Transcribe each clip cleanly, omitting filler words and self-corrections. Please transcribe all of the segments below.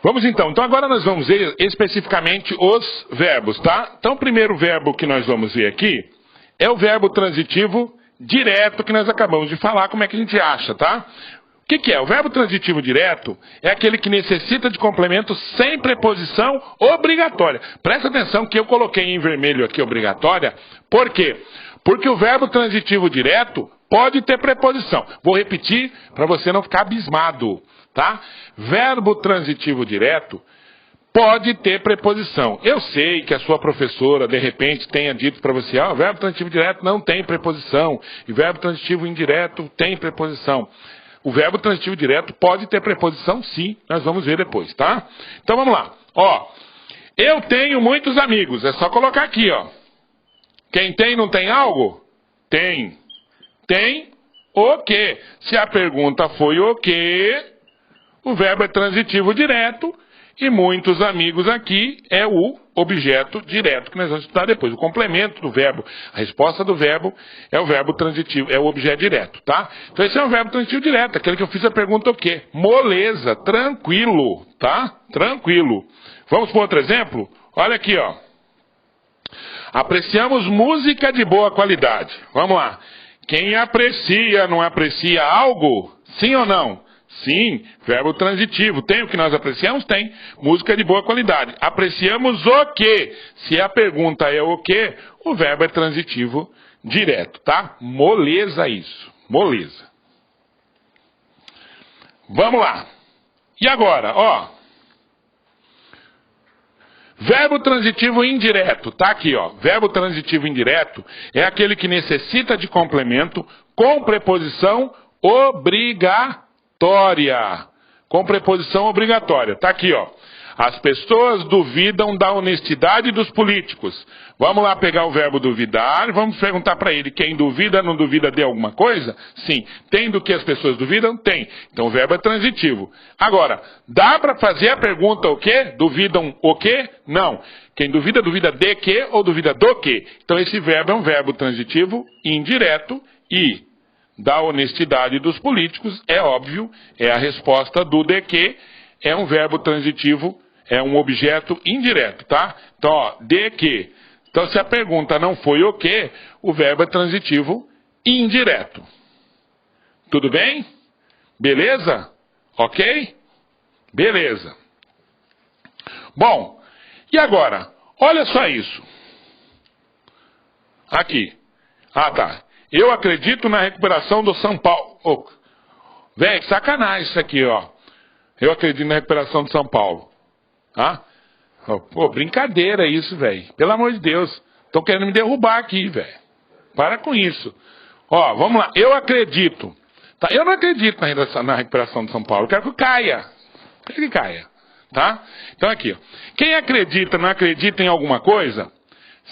Vamos então. Então agora nós vamos ver especificamente os verbos, tá? Então o primeiro verbo que nós vamos ver aqui é o verbo transitivo direto que nós acabamos de falar, como é que a gente acha, tá? O que é? O verbo transitivo direto é aquele que necessita de complemento sem preposição obrigatória. Presta atenção que eu coloquei em vermelho aqui obrigatória. Por quê? Porque o verbo transitivo direto pode ter preposição. Vou repetir para você não ficar abismado, tá? Verbo transitivo direto pode ter preposição. Eu sei que a sua professora, de repente, tenha dito para você, o verbo transitivo direto não tem preposição, e verbo transitivo indireto tem preposição. O verbo transitivo direto pode ter preposição, sim, nós vamos ver depois, tá? Então vamos lá. Ó, eu tenho muitos amigos, é só colocar aqui, ó. Quem tem não tem algo? Tem. Tem o quê? Se a pergunta foi o quê, o verbo é transitivo direto, e muitos amigos aqui é o objeto direto, que nós vamos estudar depois. O complemento do verbo, a resposta do verbo é o verbo transitivo, é o objeto direto, tá? Então esse é o verbo transitivo direto, aquele que eu fiz a pergunta o quê? Moleza, tranquilo, tá? Tranquilo. Vamos para outro exemplo? Olha aqui, ó. Apreciamos música de boa qualidade. Vamos lá. Quem aprecia, não aprecia algo? Sim ou não? Sim, verbo transitivo. Tem o que nós apreciamos? Tem. Música de boa qualidade. Apreciamos o quê? Se a pergunta é o quê, o verbo é transitivo direto, tá? Moleza isso. Moleza. Vamos lá. E agora, ó. Verbo transitivo indireto, tá aqui, ó. Verbo transitivo indireto é aquele que necessita de complemento com preposição obrigatória. Com preposição obrigatória. Tá aqui, ó. As pessoas duvidam da honestidade dos políticos. Vamos lá pegar o verbo duvidar, vamos perguntar para ele, quem duvida, não duvida de alguma coisa? Sim. Tem do que as pessoas duvidam? Tem. Então o verbo é transitivo. Agora, dá para fazer a pergunta o quê? Duvidam o quê? Não. Quem duvida, duvida de quê ou duvida do quê? Então esse verbo é um verbo transitivo indireto e da honestidade dos políticos, é óbvio, é a resposta do de que, é um verbo transitivo, é um objeto indireto, tá? Então, ó, de que. Então, se a pergunta não foi o que, o verbo é transitivo indireto. Tudo bem? Beleza? Ok? Beleza. Bom, e agora? Olha só isso. Aqui. Ah, tá. Eu acredito na recuperação do São Paulo. Oh, velho, sacanagem isso aqui, ó. Eu acredito na recuperação do São Paulo. Ah? Oh, pô, brincadeira isso, velho. Pelo amor de Deus. Estão querendo me derrubar aqui, velho. Para com isso. Ó, vamos lá. Eu acredito. Tá? Eu não acredito na recuperação do São Paulo. Eu quero que caia. Eu quero que caia. Tá? Então aqui, ó. Quem acredita, não acredita em alguma coisa?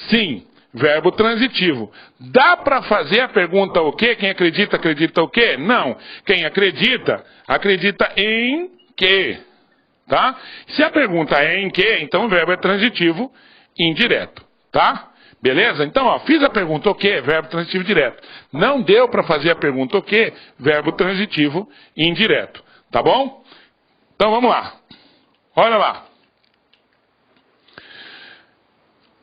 Sim. Verbo transitivo. Dá para fazer a pergunta o quê? Quem acredita, acredita o quê? Não. Quem acredita, acredita em quê? Tá? Se a pergunta é em quê, então o verbo é transitivo indireto. Tá? Beleza? Então, ó, fiz a pergunta o quê? Verbo transitivo direto. Não deu para fazer a pergunta o quê? Verbo transitivo indireto. Tá bom? Então vamos lá. Olha lá.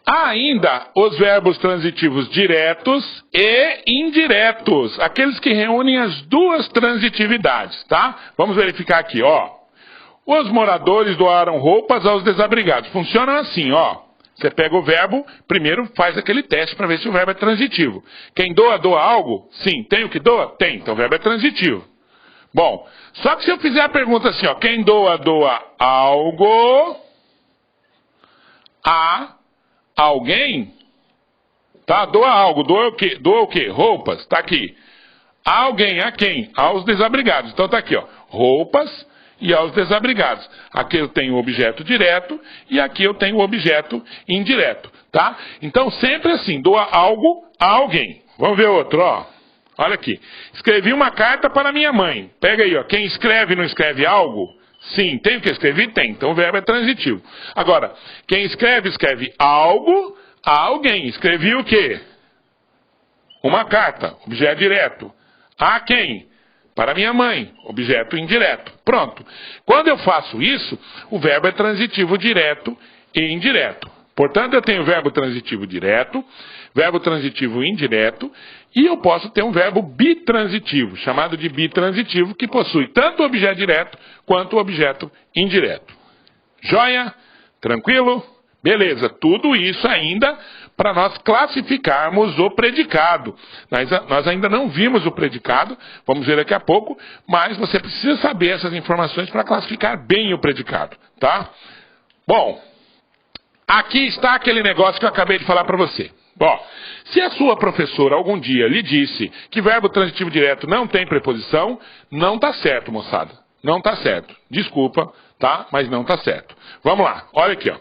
Há ainda os verbos transitivos diretos e indiretos, aqueles que reúnem as duas transitividades, tá? Vamos verificar aqui, ó. Os moradores doaram roupas aos desabrigados. Funciona assim, ó. Você pega o verbo, primeiro faz aquele teste para ver se o verbo é transitivo. Quem doa, doa algo? Sim. Tem o que doa? Tem. Então o verbo é transitivo. Bom, só que se eu fizer a pergunta assim, ó. Quem doa, doa algo a alguém, tá? Doa algo, doa o quê? Doa o quê? Roupas, tá aqui. A alguém, a quem? Aos desabrigados. Então tá aqui, ó. Roupas e aos desabrigados. Aqui eu tenho o objeto direto e aqui eu tenho o objeto indireto, tá? Então sempre assim, doa algo a alguém. Vamos ver outro, ó. Olha aqui. Escrevi uma carta para minha mãe. Pega aí, ó. Quem escreve não escreve algo? Sim. Tem o que escrever? Tem. Então o verbo é transitivo. Agora, quem escreve, escreve algo a alguém. Escrevi o quê? Uma carta. Objeto direto. A quem? para minha mãe, objeto indireto. Pronto. Quando eu faço isso, o verbo é transitivo direto e indireto. Portanto, eu tenho verbo transitivo direto, verbo transitivo indireto, e eu posso ter um verbo bitransitivo, chamado de bitransitivo, que possui tanto o objeto direto quanto o objeto indireto. Joia? Tranquilo? Beleza. Tudo isso ainda para nós classificarmos o predicado. Nós ainda não vimos o predicado, vamos ver daqui a pouco, mas você precisa saber essas informações para classificar bem o predicado, tá? Bom, aqui está aquele negócio que eu acabei de falar para você. Ó, se a sua professora algum dia lhe disse que verbo transitivo direto não tem preposição, não está certo, moçada. Não está certo. Desculpa, tá? Mas não está certo. Vamos lá, olha aqui, ó.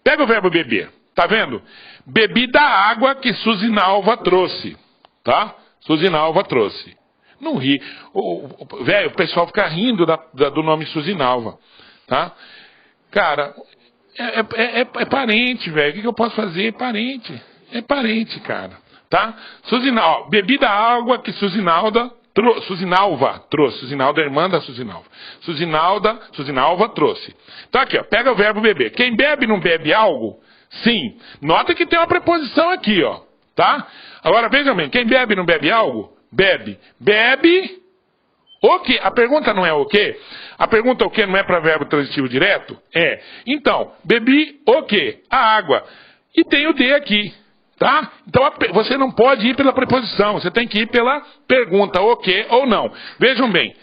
Pega o verbo beber, tá vendo? Bebi da água que Suzinalva trouxe, tá? Suzinalva trouxe. Não ri. Velho, o pessoal fica rindo do nome Suzinalva, tá? Cara, é parente, velho. O que eu posso fazer? É parente. É parente, cara. Tá? Suzinalva. Bebi da água que Suzinalva trouxe. Suzinalva é irmã da Suzinalva. Suzinalva trouxe. Então aqui, ó. Pega o verbo beber. Quem bebe não bebe algo? Sim. Nota que tem uma preposição aqui, ó. Tá? Agora vejam bem. Quem bebe não bebe algo? Bebe. Bebe o quê? A pergunta não é o quê? A pergunta o quê não é para verbo transitivo direto? É. Então, bebi o quê? A água. E tem o de aqui. Tá? Então você não pode ir pela preposição. Você tem que ir pela pergunta o quê ou não. Vejam bem.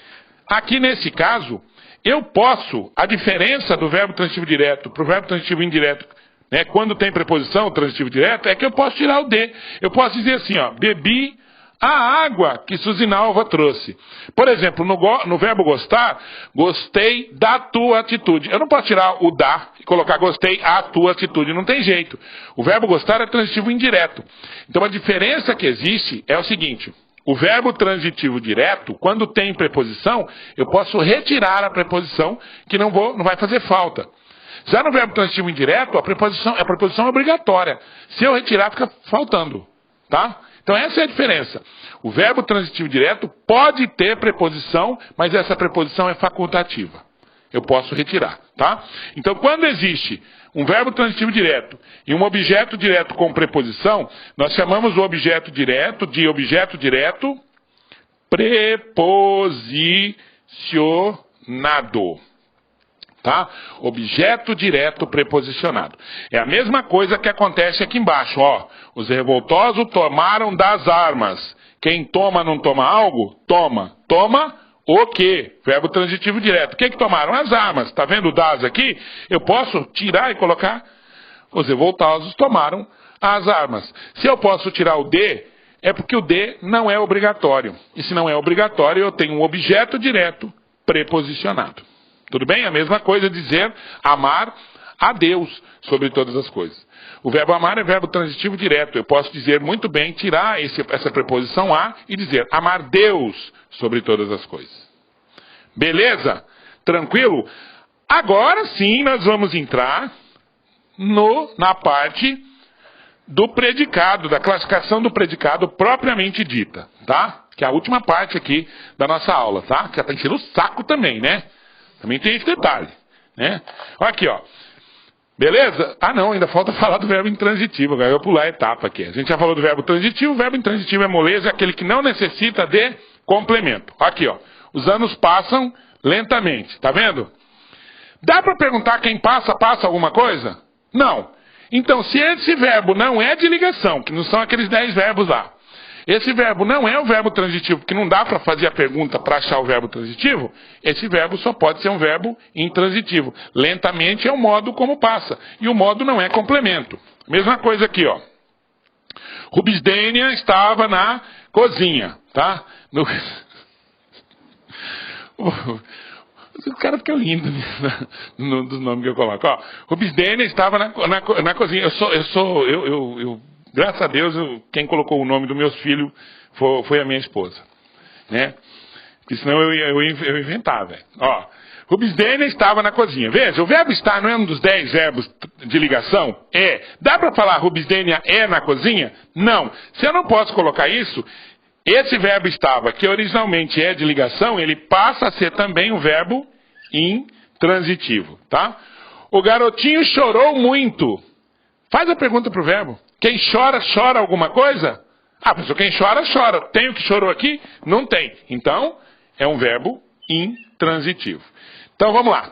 Aqui nesse caso, eu posso, a diferença do verbo transitivo direto para o verbo transitivo indireto, né, quando tem preposição, transitivo direto, é que eu posso tirar o de. Eu posso dizer assim, ó, bebi a água que Suzinalva trouxe. Por exemplo, no verbo gostar, gostei da tua atitude. Eu não posso tirar o da e colocar gostei a tua atitude. Não tem jeito. O verbo gostar é transitivo indireto. Então a diferença que existe é o seguinte. O verbo transitivo direto, quando tem preposição, eu posso retirar a preposição que não vai fazer falta. Já no verbo transitivo indireto, a preposição é obrigatória. Se eu retirar, fica faltando. Tá? Então essa é a diferença. O verbo transitivo direto pode ter preposição, mas essa preposição é facultativa. Eu posso retirar, tá? Então quando existe um verbo transitivo direto e um objeto direto com preposição, nós chamamos o objeto direto de objeto direto preposicionado. Tá? Objeto direto preposicionado. É a mesma coisa que acontece aqui embaixo, ó. Os revoltosos tomaram das armas. Quem toma não toma algo? Toma. Toma o quê? Verbo transitivo direto. O que tomaram? As armas. Tá vendo o das aqui? Eu posso tirar e colocar os revoltosos tomaram as armas. Se eu posso tirar o de, é porque o de não é obrigatório. E se não é obrigatório, eu tenho um objeto direto preposicionado. Tudo bem? A mesma coisa dizer amar a Deus sobre todas as coisas. O verbo amar é verbo transitivo direto. Eu posso dizer muito bem, tirar essa preposição a e dizer amar Deus sobre todas as coisas. Beleza? Tranquilo? Agora sim nós vamos entrar na parte do predicado, da classificação do predicado propriamente dita, tá? Que é a última parte aqui da nossa aula, tá? Que já está enchendo o saco também, né? Também tem esse detalhe, né? Olha aqui, ó. Beleza? Ah, não, ainda falta falar do verbo intransitivo. Agora eu vou pular a etapa aqui. A gente já falou do verbo transitivo. O verbo intransitivo é moleza, é aquele que não necessita de complemento. Aqui, ó. Os anos passam lentamente. Tá vendo? Dá para perguntar quem passa alguma coisa? Não. Então, se esse verbo não é de ligação, que não são aqueles 10 verbos lá, esse verbo não é o verbo transitivo, que não dá para fazer a pergunta para achar o verbo transitivo, esse verbo só pode ser um verbo intransitivo. Lentamente é o modo como passa. E o modo não é complemento. Mesma coisa aqui, ó. Rubisdênia estava na cozinha, tá? O cara fica lindo dos nomes que eu coloco. Ó, Rubisdênia estava na cozinha. Graças a Deus, quem colocou o nome dos meus filhos foi a minha esposa, né? Porque senão eu ia inventar, velho. Ó, Rubisdênia estava na cozinha. Veja, o verbo estar não é um dos 10 verbos de ligação? É. Dá para falar Rubisdênia é na cozinha? Não. Se eu não posso colocar isso, esse verbo estava, que originalmente é de ligação, ele passa a ser também um verbo intransitivo, tá? O garotinho chorou muito. Faz a pergunta para o verbo. Quem chora, chora alguma coisa? Ah, professor, quem chora, chora. Tem o que chorou aqui? Não tem. Então, é um verbo intransitivo. Então, vamos lá.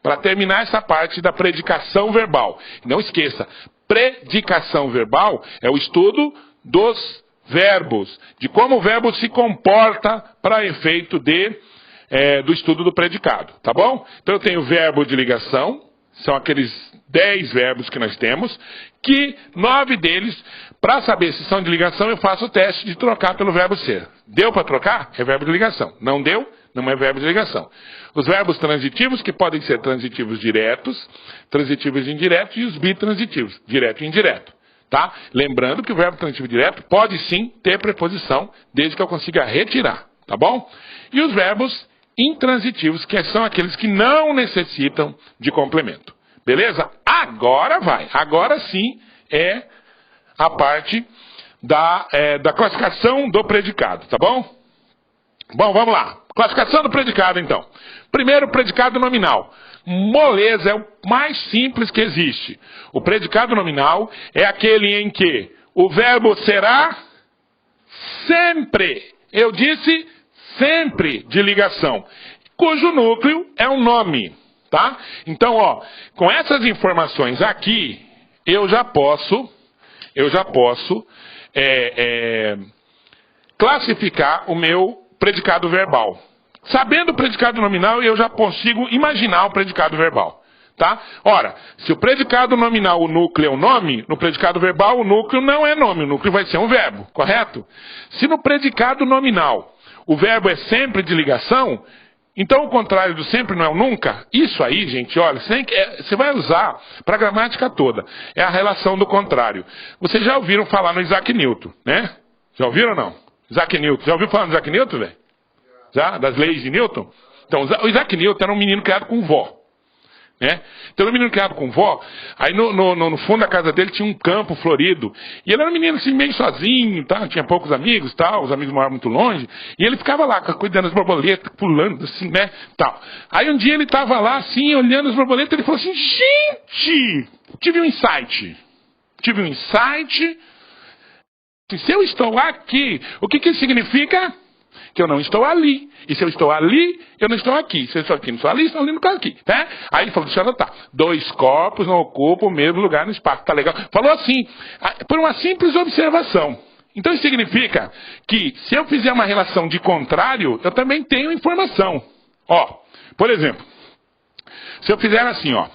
Para terminar essa parte da predicação verbal. Não esqueça, predicação verbal é o estudo dos verbos, de como o verbo se comporta para efeito do estudo do predicado, tá bom? Então eu tenho o verbo de ligação, são aqueles 10 verbos que nós temos, que 9 deles, para saber se são de ligação, eu faço o teste de trocar pelo verbo ser. Deu para trocar? É verbo de ligação. Não deu? Não é verbo de ligação. Os verbos transitivos, que podem ser transitivos diretos, transitivos indiretos, e os bitransitivos, direto e indireto. Tá? Lembrando que o verbo transitivo direto pode sim ter preposição, desde que eu consiga retirar, tá bom? E os verbos intransitivos, que são aqueles que não necessitam de complemento. Beleza? Agora vai. Agora sim é a parte da classificação do predicado, tá bom? Bom, vamos lá. Classificação do predicado, então. Primeiro, predicado nominal. Moleza, é o mais simples que existe. O predicado nominal é aquele em que o verbo será sempre, eu disse sempre, de ligação, cujo núcleo é um nome, tá? Então, ó, com essas informações aqui, eu já posso classificar o meu predicado verbal. Sabendo o predicado nominal, eu já consigo imaginar o predicado verbal, tá? Ora, se o predicado nominal, o núcleo é o nome, no predicado verbal o núcleo não é nome, o núcleo vai ser um verbo, correto? Se no predicado nominal o verbo é sempre de ligação, então o contrário do sempre não é o nunca? Isso aí, gente, olha, você vai usar para a gramática toda. É a relação do contrário. Vocês já ouviram falar no Isaac Newton, né? Já ouviram ou não? Isaac Newton. Já ouviu falar no Isaac Newton, velho? Já? Das leis de Newton? Então, o Isaac Newton era um menino criado com vó. Né? Então, era um menino criado com vó. Aí, no fundo da casa dele tinha um campo florido. E ele era um menino assim, meio sozinho, tá? Tinha poucos amigos, tal. Os amigos moravam muito longe. E ele ficava lá, cuidando das borboletas, pulando, assim, né? Tal. Aí, um dia ele estava lá, assim, olhando as borboletas. Ele falou assim: gente, tive um insight. Se eu estou aqui, o que isso significa? Que eu não estou ali. E se eu estou ali, eu não estou aqui. Se eu estou aqui, não estou ali, estou ali, não estou aqui. Né? Aí ele falou, deixa eu anotar. 2 corpos não ocupam o mesmo lugar no espaço. Tá legal? Falou assim, por uma simples observação. Então isso significa que se eu fizer uma relação de contrário, eu também tenho informação. Ó, por exemplo, se eu fizer assim, ó.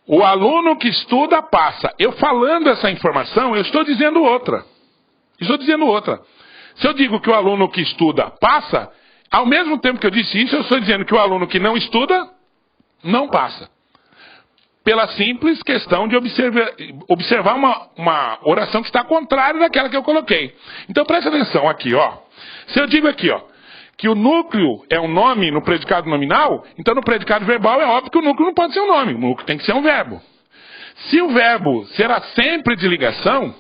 O aluno que estuda passa. Eu falando essa informação, eu estou dizendo outra. Se eu digo que o aluno que estuda passa, ao mesmo tempo que eu disse isso, eu estou dizendo que o aluno que não estuda, não passa. Pela simples questão de observar uma oração que está contrária daquela que eu coloquei. Então presta atenção aqui, ó. Se eu digo aqui, ó, que o núcleo é um nome no predicado nominal, então no predicado verbal é óbvio que o núcleo não pode ser um nome, o núcleo tem que ser um verbo. Se o verbo será sempre de ligação,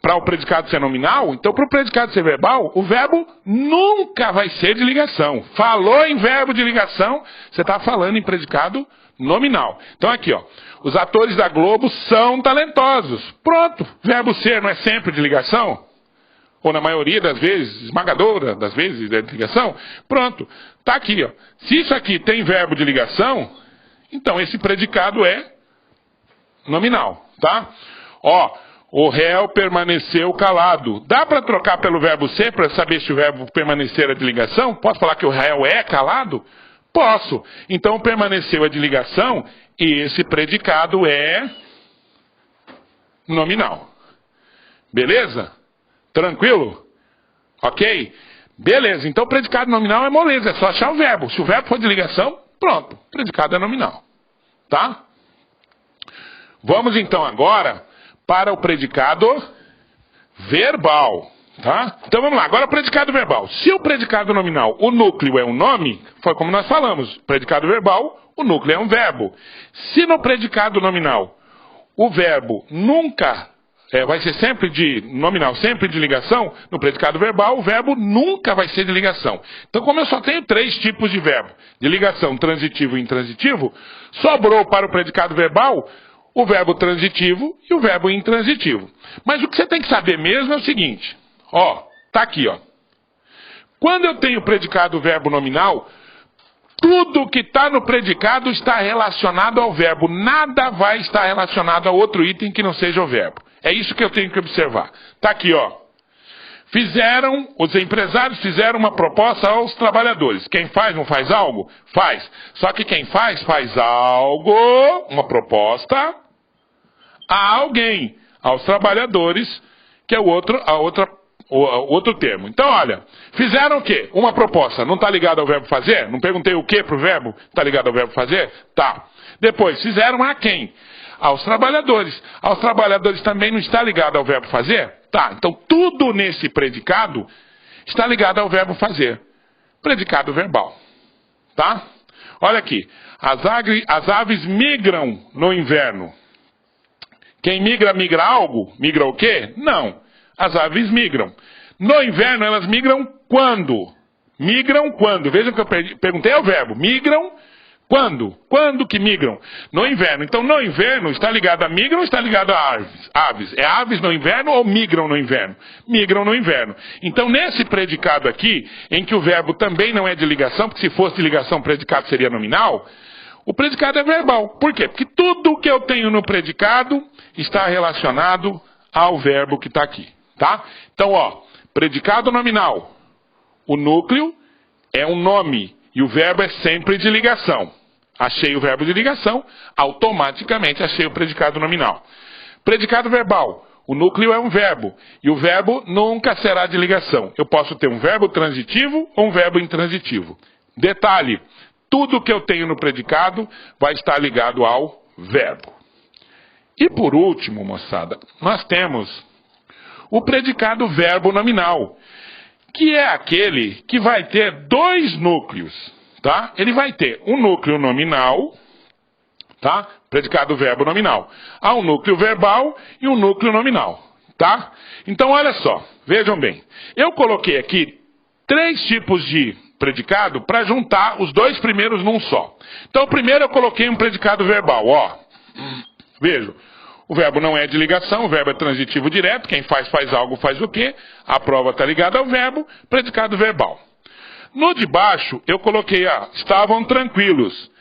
para o predicado ser nominal, então para o predicado ser verbal, o verbo nunca vai ser de ligação. Falou em verbo de ligação, você está falando em predicado nominal. Então aqui, ó, os atores da Globo são talentosos. Pronto, verbo ser não é sempre de ligação? Ou na maioria das vezes, esmagadora das vezes é de ligação? Pronto, está aqui, ó. Se isso aqui tem verbo de ligação, então esse predicado é nominal, tá? Ó, o réu permaneceu calado. Dá para trocar pelo verbo ser para saber se o verbo permanecer é de ligação? Posso falar que o réu é calado? Posso. Então permaneceu é de ligação e esse predicado é nominal. Beleza? Tranquilo? Ok? Beleza. Então predicado nominal é moleza. É só achar o verbo. Se o verbo for de ligação, pronto. Predicado é nominal. Tá? Vamos então agora para o predicado verbal, tá? Então vamos lá, agora o predicado verbal. Se o predicado nominal, o núcleo é um nome, foi como nós falamos, predicado verbal, o núcleo é um verbo. Se no predicado nominal o verbo nunca vai ser sempre de nominal, sempre de ligação, no predicado verbal o verbo nunca vai ser de ligação. Então, como eu só tenho 3 tipos de verbo, de ligação, transitivo e intransitivo, sobrou para o predicado verbal o verbo transitivo e o verbo intransitivo. Mas o que você tem que saber mesmo é o seguinte, tá aqui, Quando eu tenho predicado verbo nominal, tudo que está no predicado está relacionado ao verbo. Nada vai estar relacionado a outro item que não seja o verbo. É isso que eu tenho que observar. Está aqui, os empresários fizeram uma proposta aos trabalhadores. Quem faz, não faz algo? Faz. Só que quem faz algo, uma proposta, a alguém, aos trabalhadores, que é o outro termo. Então, olha, fizeram o quê? Uma proposta. Não está ligado ao verbo fazer? Não perguntei o que para o verbo? Está ligado ao verbo fazer? Tá. Depois, fizeram a quem? Aos trabalhadores. Aos trabalhadores também não está ligado ao verbo fazer? Tá. Então, tudo nesse predicado está ligado ao verbo fazer. Predicado verbal. Tá? Olha aqui. As aves migram no inverno. Quem migra, migra algo? Migra o quê? Não. As aves migram. No inverno, elas migram quando? Migram quando? Vejam que eu perguntei ao verbo. Migram quando? Quando que migram? No inverno. Então, no inverno, está ligado a migram ou está ligado a aves? É aves no inverno ou migram no inverno? Migram no inverno. Então, nesse predicado aqui, em que o verbo também não é de ligação, porque se fosse de ligação, o predicado seria nominal, o predicado é verbal. Por quê? Porque tudo que eu tenho no predicado está relacionado ao verbo que está aqui. Tá? Então, predicado nominal. O núcleo é um nome e o verbo é sempre de ligação. Achei o verbo de ligação, automaticamente achei o predicado nominal. Predicado verbal. O núcleo é um verbo e o verbo nunca será de ligação. Eu posso ter um verbo transitivo ou um verbo intransitivo. Detalhe, tudo que eu tenho no predicado vai estar ligado ao verbo. E por último, moçada, nós temos o predicado verbo nominal, que é aquele que vai ter 2 núcleos, tá? Ele vai ter um núcleo nominal, tá? Predicado verbo nominal. Há um núcleo verbal e um núcleo nominal, tá? Então, olha só, vejam bem. Eu coloquei aqui 3 tipos de predicado para juntar os 2 primeiros num só. Então, primeiro eu coloquei um predicado verbal, Vejam. O verbo não é de ligação, o verbo é transitivo direto. Quem faz algo, faz o quê? A prova está ligada ao verbo, predicado verbal. No de baixo, eu coloquei, estavam tranquilos.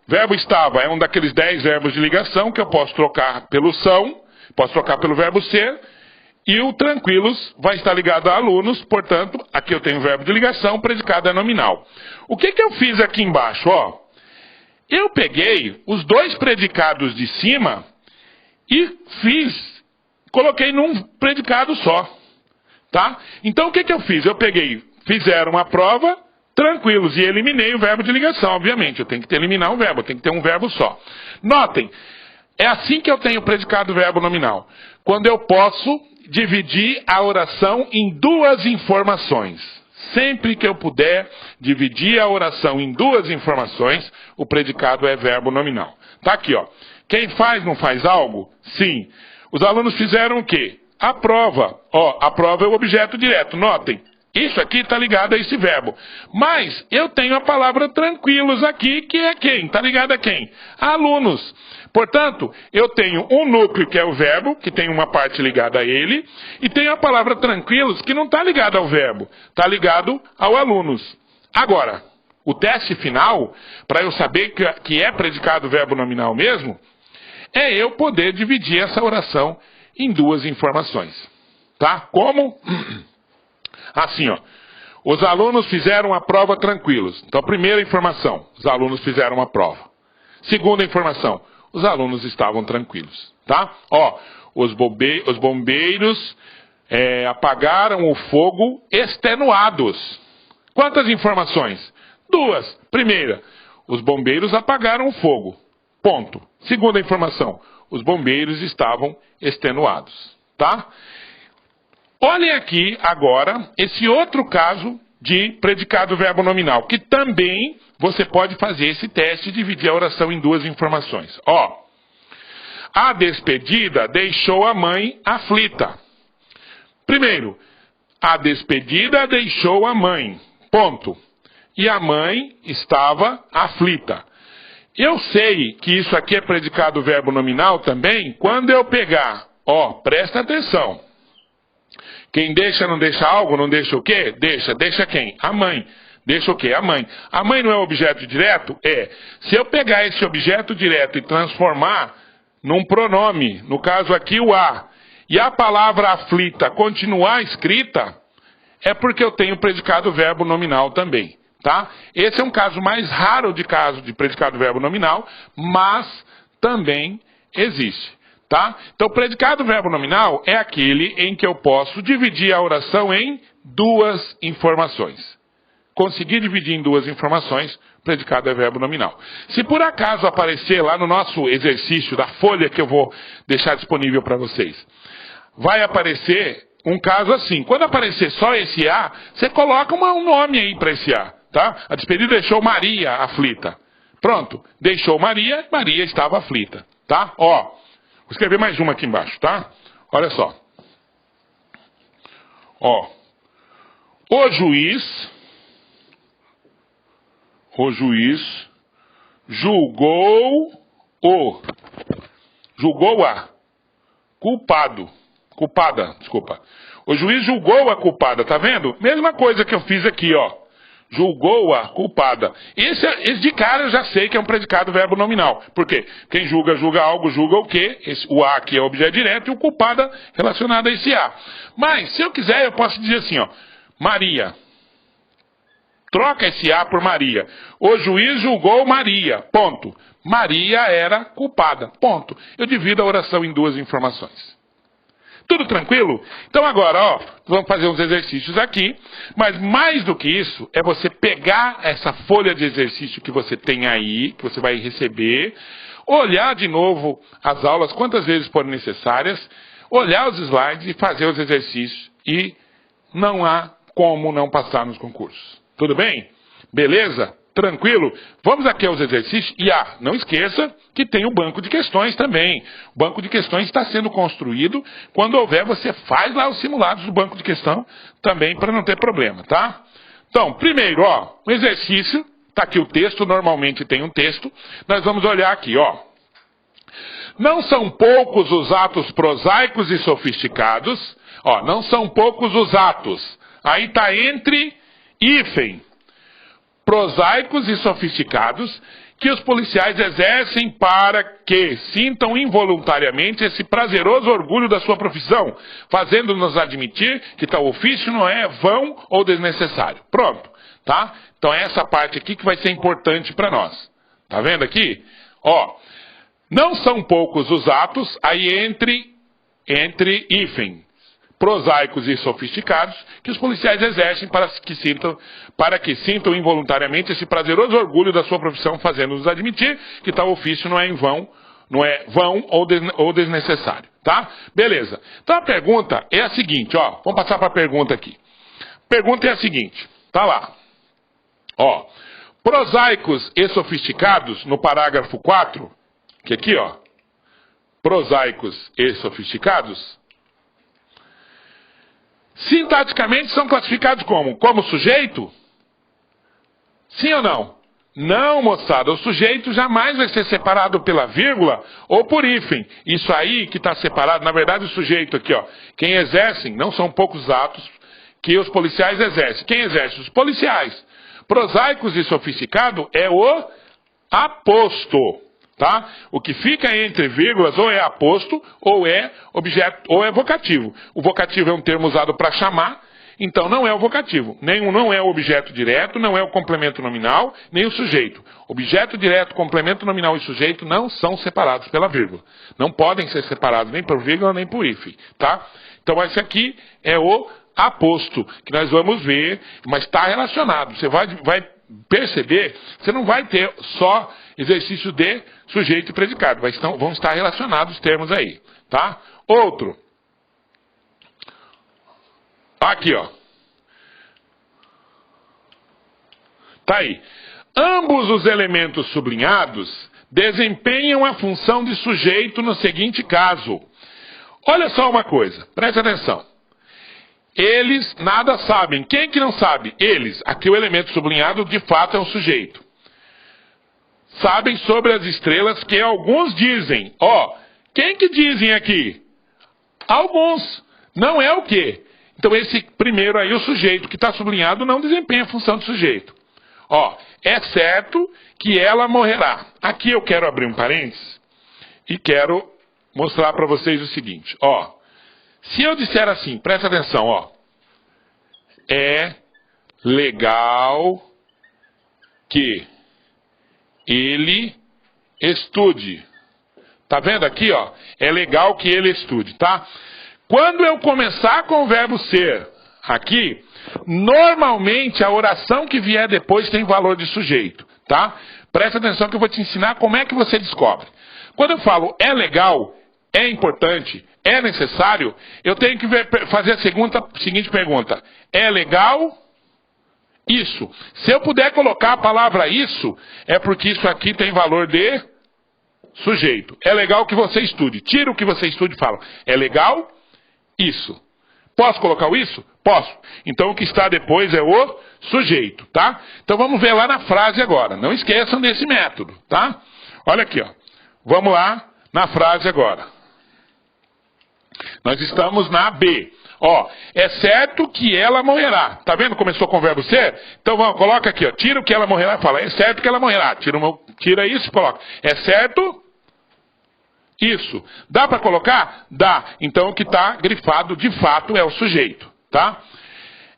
Verbo estava é um daqueles 10 verbos de ligação que eu posso trocar pelo são, posso trocar pelo verbo ser, e o tranquilos vai estar ligado a alunos, portanto, aqui eu tenho o verbo de ligação, o predicado é nominal. O que eu fiz aqui embaixo? Eu peguei os 2 predicados de cima e coloquei num predicado só, tá? Então o que eu fiz? Eu fizeram a prova, tranquilos, e eliminei o verbo de ligação, obviamente. Eu tenho que eliminar o verbo, eu tenho que ter um verbo só. Notem, é assim que eu tenho o predicado verbo nominal. Quando eu posso dividir a oração em 2 informações. Sempre que eu puder dividir a oração em 2 informações, o predicado é verbo nominal. Tá aqui, Quem faz, não faz algo? Sim. Os alunos fizeram o quê? A prova. A prova é o objeto direto. Notem, isso aqui está ligado a esse verbo. Mas eu tenho a palavra tranquilos aqui, que é quem? Está ligado a quem? A alunos. Portanto, eu tenho um núcleo, que é o verbo, que tem uma parte ligada a ele, e tenho a palavra tranquilos, que não está ligada ao verbo, está ligado ao alunos. Agora, o teste final, para eu saber que é predicado verbo nominal mesmo, é eu poder dividir essa oração em 2 informações. Tá? Como? Assim, os alunos fizeram a prova tranquilos. Então, primeira informação, os alunos fizeram a prova. Segunda informação, os alunos estavam tranquilos. Tá? Os bombeiros apagaram o fogo extenuados. Quantas informações? 2. Primeira, os bombeiros apagaram o fogo. Ponto. Segunda informação, os bombeiros estavam extenuados. Tá? Olhem aqui agora esse outro caso de predicado verbo nominal, que também você pode fazer esse teste e dividir a oração em 2 informações. A despedida deixou a mãe aflita. Primeiro, a despedida deixou a mãe. Ponto. E a mãe estava aflita. Eu sei que isso aqui é predicado verbo nominal também quando eu pegar, presta atenção. Quem deixa não deixa algo, não deixa o quê? Deixa. Deixa quem? A mãe. Deixa o quê? A mãe. A mãe não é objeto direto? É. Se eu pegar esse objeto direto e transformar num pronome, no caso aqui o a, e a palavra aflita continuar escrita, é porque eu tenho predicado verbo nominal também, tá? Esse é um caso mais raro de predicado verbo nominal, mas também existe, tá? Então, predicado verbo nominal é aquele em que eu posso dividir a oração em duas informações. Conseguir dividir em duas informações, predicado é verbo nominal. Se por acaso aparecer lá no nosso exercício da folha que eu vou deixar disponível para vocês, vai aparecer um caso assim. Quando aparecer só esse A, você coloca um nome aí para esse A, tá? A despedida deixou Maria aflita. Pronto, deixou Maria, Maria estava aflita, tá? Vou escrever mais uma aqui embaixo, tá? Olha só. O juiz julgou a culpada. O juiz julgou a culpada, tá vendo? Mesma coisa que eu fiz aqui, julgou a culpada. Esse de cara eu já sei que é um predicado verbo nominal. Por quê? Quem julga algo, julga o quê? O a aqui é o objeto direto e o culpada relacionado a esse a. Mas, se eu quiser, eu posso dizer assim, Maria. Troca esse a por Maria. O juiz julgou Maria. Ponto. Maria era culpada. Ponto. Eu divido a oração em duas informações. Tudo tranquilo? Então agora, vamos fazer uns exercícios aqui, mas mais do que isso, é você pegar essa folha de exercício que você tem aí, que você vai receber, olhar de novo as aulas quantas vezes forem necessárias, olhar os slides e fazer os exercícios. E não há como não passar nos concursos. Tudo bem? Beleza? Tranquilo? Vamos aqui aos exercícios. E não esqueça que tem o banco de questões também. O banco de questões está sendo construído. Quando houver, você faz lá os simulados do banco de questão também para não ter problema, tá? Então, primeiro, o exercício. Está aqui o texto. Normalmente tem um texto. Nós vamos olhar aqui, Não são poucos os atos prosaicos e sofisticados. Não são poucos os atos. Aí está entre hífen. Prosaicos e sofisticados que os policiais exercem para que sintam involuntariamente esse prazeroso orgulho da sua profissão, fazendo-nos admitir que tal ofício não é vão ou desnecessário. Pronto, tá? Então é essa parte aqui que vai ser importante para nós. Tá vendo aqui? Não são poucos os atos aí entre hífen. Prosaicos e sofisticados, que os policiais exercem para que sintam involuntariamente esse prazeroso orgulho da sua profissão, fazendo-nos admitir que tal ofício não é vão ou desnecessário, tá? Beleza. Então a pergunta é a seguinte, vamos passar para a pergunta aqui. A pergunta é a seguinte, tá lá. Prosaicos e sofisticados, no parágrafo 4, que aqui, prosaicos e sofisticados, sintaticamente são classificados como sujeito? Sim ou não? Não, moçada. O sujeito jamais vai ser separado pela vírgula ou por hífen. Isso aí que está separado, na verdade o sujeito aqui, quem exercem, não são poucos atos que os policiais exercem. Quem exerce? Os policiais. Prosaicos e sofisticado é o aposto. Tá? O que fica entre vírgulas ou é aposto ou é objeto ou é vocativo. O vocativo é um termo usado para chamar, então não é o vocativo. Não é o objeto direto, não é o complemento nominal, nem o sujeito. Objeto direto, complemento nominal e sujeito não são separados pela vírgula. Não podem ser separados nem por vírgula nem por hífen. Tá? Então esse aqui é o aposto, que nós vamos ver, mas está relacionado. Você vai perceber, você não vai ter só exercício de sujeito e predicado, vão estar relacionados os termos aí, tá? Outro. Aqui, Tá aí. Ambos os elementos sublinhados desempenham a função de sujeito no seguinte caso. Olha só uma coisa, preste atenção. Eles nada sabem. Quem que não sabe? Eles. Aqui o elemento sublinhado de fato é o sujeito. Sabem sobre as estrelas que alguns dizem. Ó, quem que dizem aqui? Alguns. Não é o quê? Então esse primeiro aí, o sujeito que está sublinhado, não desempenha a função de sujeito. Ó, é certo que ela morrerá. Aqui eu quero abrir um parênteses e quero mostrar para vocês o seguinte. Ó, se eu disser assim, presta atenção, ó. É legal que ele estude. Tá vendo aqui, ó? É legal que ele estude, tá? Quando eu começar com o verbo ser aqui, normalmente a oração que vier depois tem valor de sujeito, tá? Presta atenção que eu vou te ensinar como é que você descobre. Quando eu falo é legal, é importante, é necessário, eu tenho que fazer a seguinte pergunta. É legal? Isso. Se eu puder colocar a palavra isso, é porque isso aqui tem valor de sujeito. É legal que você estude. Tira o que você estude e fala. É legal? Isso. Posso colocar o isso? Posso. Então o que está depois é o sujeito, tá? Então vamos ver lá na frase agora. Não esqueçam desse método, tá? Olha aqui, ó. Vamos lá na frase agora. Nós estamos na B. Ó, é certo que ela morrerá. Tá vendo? Começou com o verbo ser? Então vamos, coloca aqui, ó. Tira o que ela morrerá e fala. É certo que ela morrerá. Tira isso e coloca. É certo? Isso. Dá para colocar? Dá. Então o que está grifado de fato é o sujeito, tá?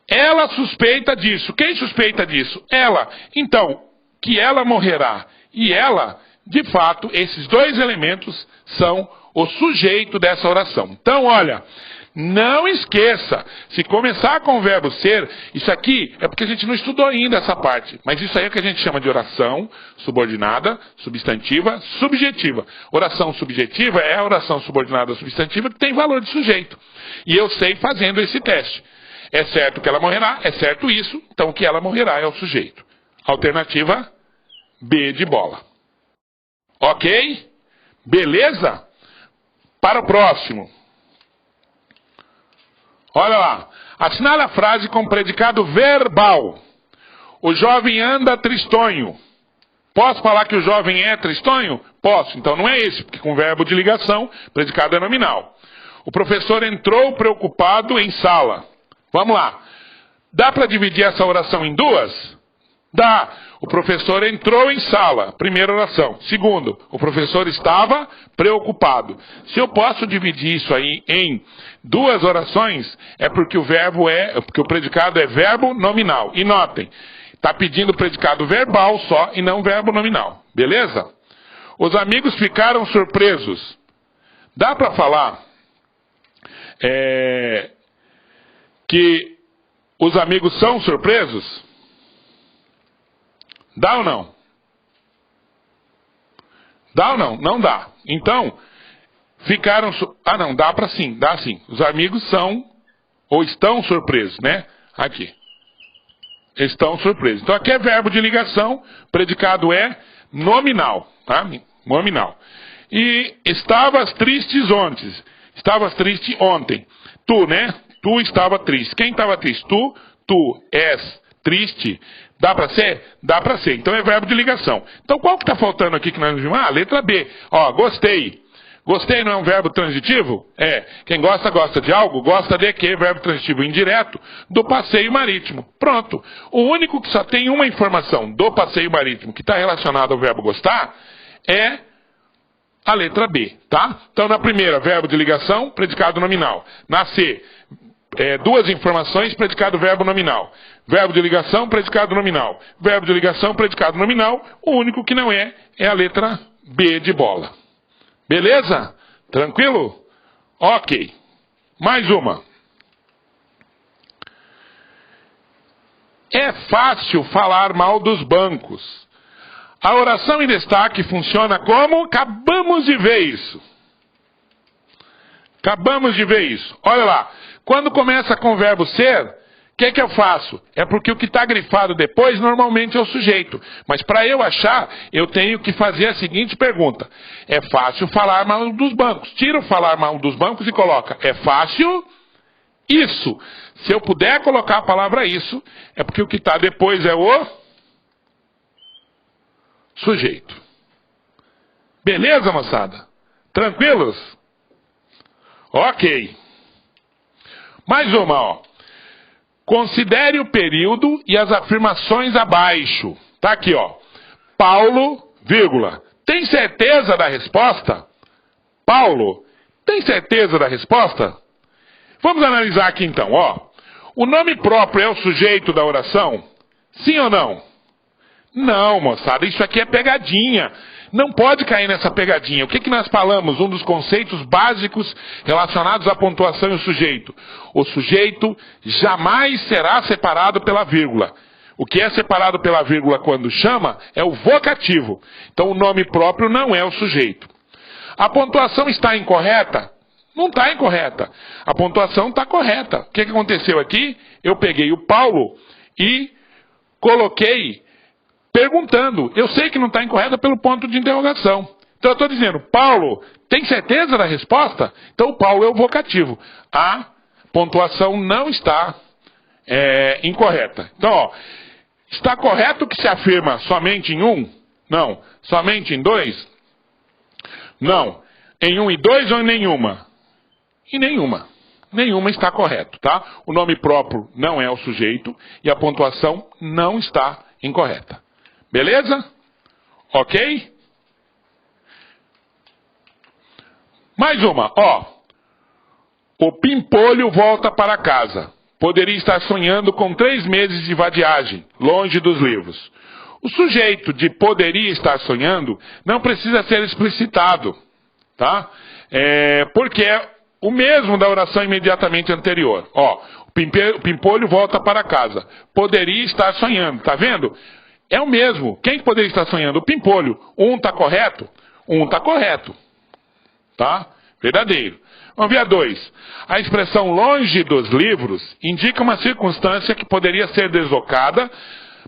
Ela suspeita disso. Quem suspeita disso? Ela. Então, que ela morrerá e ela, de fato, esses dois elementos são o sujeito dessa oração. Então, olha, não esqueça, se começar com o verbo ser, isso aqui é porque a gente não estudou ainda essa parte, mas isso aí é o que a gente chama de oração subordinada, substantiva, subjetiva. Oração subjetiva é a oração subordinada substantiva que tem valor de sujeito. E eu sei fazendo esse teste. É certo que ela morrerá, é certo isso, então que ela morrerá é o sujeito. Alternativa B de bola. Ok? Beleza? Para o próximo. Olha lá. Assinale a frase com predicado verbal. O jovem anda tristonho. Posso falar que o jovem é tristonho? Posso. Então não é esse, porque com verbo de ligação, predicado é nominal. O professor entrou preocupado em sala. Vamos lá. Dá para dividir essa oração em duas? Dá. O professor entrou em sala. Primeira oração. Segundo, o professor estava preocupado. Se eu posso dividir isso aí em duas orações, é porque porque o predicado é verbo nominal. E notem, está pedindo predicado verbal só e não verbo nominal. Beleza? Os amigos ficaram surpresos. Dá para falar que os amigos são surpresos? Dá ou não? Dá ou não? Não dá. Então, ficaram... não, dá para sim, dá sim. Os amigos são, ou estão surpresos, né? Aqui. Estão surpresos. Então aqui é verbo de ligação, predicado é nominal, tá? Nominal. E estavas tristes ontem. Estavas triste ontem. Tu, né? Tu estava triste. Quem estava triste? Tu és triste. Dá para ser? Dá para ser. Então é verbo de ligação. Então qual que está faltando aqui que nós vimos? Ah, letra B. Ó, gostei. Gostei não é um verbo transitivo? É. Quem gosta, gosta de algo. Gosta de quê? Verbo transitivo indireto do passeio marítimo. Pronto. O único que só tem uma informação do passeio marítimo que está relacionado ao verbo gostar é a letra B, tá? Então na primeira, verbo de ligação, predicado nominal. Na C, duas informações, predicado verbo nominal. Verbo de ligação, predicado nominal. Verbo de ligação, predicado nominal. O único que não é a letra B de bola. Beleza? Tranquilo? Ok. Mais uma. É fácil falar mal dos bancos. A oração em destaque funciona como? Acabamos de ver isso. Acabamos de ver isso. Olha lá. Quando começa com o verbo ser, O que eu faço? É porque o que está grifado depois normalmente é o sujeito. Mas para eu achar, eu tenho que fazer a seguinte pergunta. É fácil falar mal dos bancos. Tira o falar mal dos bancos e coloca. É fácil isso. Se eu puder colocar a palavra isso, é porque o que está depois é o sujeito. Beleza, moçada? Tranquilos? Ok. Mais uma, ó. Considere o período e as afirmações abaixo. Tá aqui, ó. Paulo, vírgula. Tem certeza da resposta? Paulo, tem certeza da resposta? Vamos analisar aqui então, ó. O nome próprio é o sujeito da oração? Sim ou não? Não, moçada, isso aqui é pegadinha. Não pode cair nessa pegadinha. O que nós falamos? Um dos conceitos básicos relacionados à pontuação e o sujeito. O sujeito jamais será separado pela vírgula. O que é separado pela vírgula quando chama é o vocativo. Então o nome próprio não é o sujeito. A pontuação está incorreta? Não está incorreta. A pontuação está correta. O que aconteceu aqui? Eu peguei o Paulo e coloquei perguntando. Eu sei que não está incorreta pelo ponto de interrogação. Então eu estou dizendo, Paulo, tem certeza da resposta? Então o Paulo é o vocativo. A pontuação não está incorreta. Então, ó, está correto que se afirma somente em um? Não. Somente em dois? Não. Em um e dois ou em nenhuma? Em nenhuma. Nenhuma está correto, tá? O nome próprio não é o sujeito e a pontuação não está incorreta. Beleza? Ok? Mais uma, ó. O pimpolho volta para casa. Poderia estar sonhando com 3 meses de vadiagem, longe dos livros. O sujeito de poderia estar sonhando não precisa ser explicitado, tá? Porque é o mesmo da oração imediatamente anterior. Ó, o pimpolho volta para casa. Poderia estar sonhando, tá vendo? É o mesmo. Quem poderia estar sonhando? O pimpolho. Um está correto? Um está correto. Tá? Verdadeiro. Vamos ver a 2. A expressão longe dos livros indica uma circunstância que poderia ser deslocada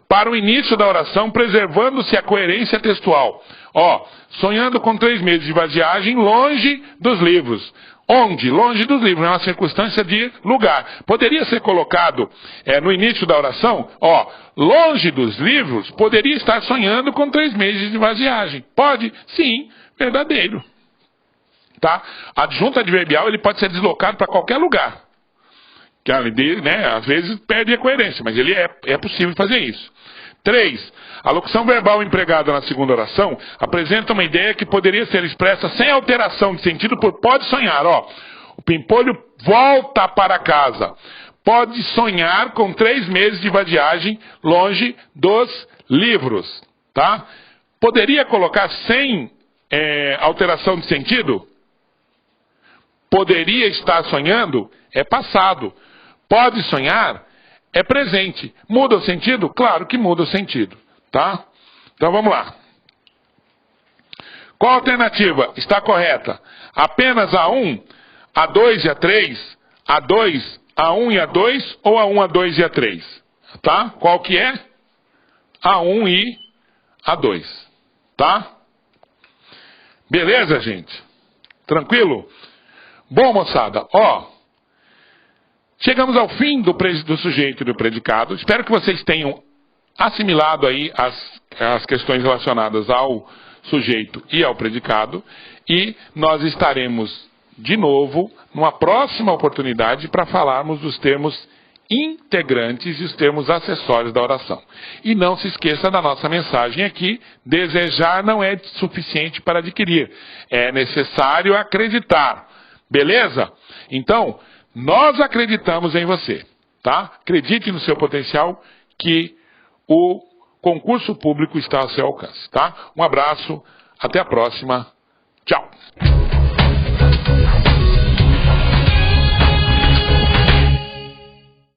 para o início da oração, preservando-se a coerência textual. Ó, sonhando com 3 meses de vadiagem longe dos livros. Onde? Longe dos livros. É uma circunstância de lugar. Poderia ser colocado no início da oração, ó, longe dos livros, poderia estar sonhando com 3 meses de vadiagem. Pode? Sim, verdadeiro. Tá? Adjunto adverbial, ele pode ser deslocado para qualquer lugar. Que, né, às vezes perde a coerência, mas ele é possível fazer isso. 3. A locução verbal empregada na segunda oração apresenta uma ideia que poderia ser expressa sem alteração de sentido por pode sonhar. Ó, o pimpolho volta para casa. Pode sonhar com 3 meses de vadiagem longe dos livros. Tá? Poderia colocar sem alteração de sentido? Poderia estar sonhando? É passado. Pode sonhar? É presente. Muda o sentido? Claro que muda o sentido. Tá? Então vamos lá. Qual alternativa está correta? Apenas a 1, a 2 e a 3, a 2, a 1 e a 2 ou a 1, a 2 e a 3? Tá? Qual que é? A 1 e a 2. Tá? Beleza, gente? Tranquilo? Bom, moçada, ó, chegamos ao fim do sujeito e do predicado. Espero que vocês tenham assimilado aí as questões relacionadas ao sujeito e ao predicado. E nós estaremos de novo numa próxima oportunidade para falarmos dos termos integrantes e os termos acessórios da oração. E não se esqueça da nossa mensagem aqui: desejar não é suficiente para adquirir, é necessário acreditar. Beleza? Então, nós acreditamos em você, tá? Acredite no seu potencial, que o concurso público está ao seu alcance, tá? Um abraço, até a próxima, tchau!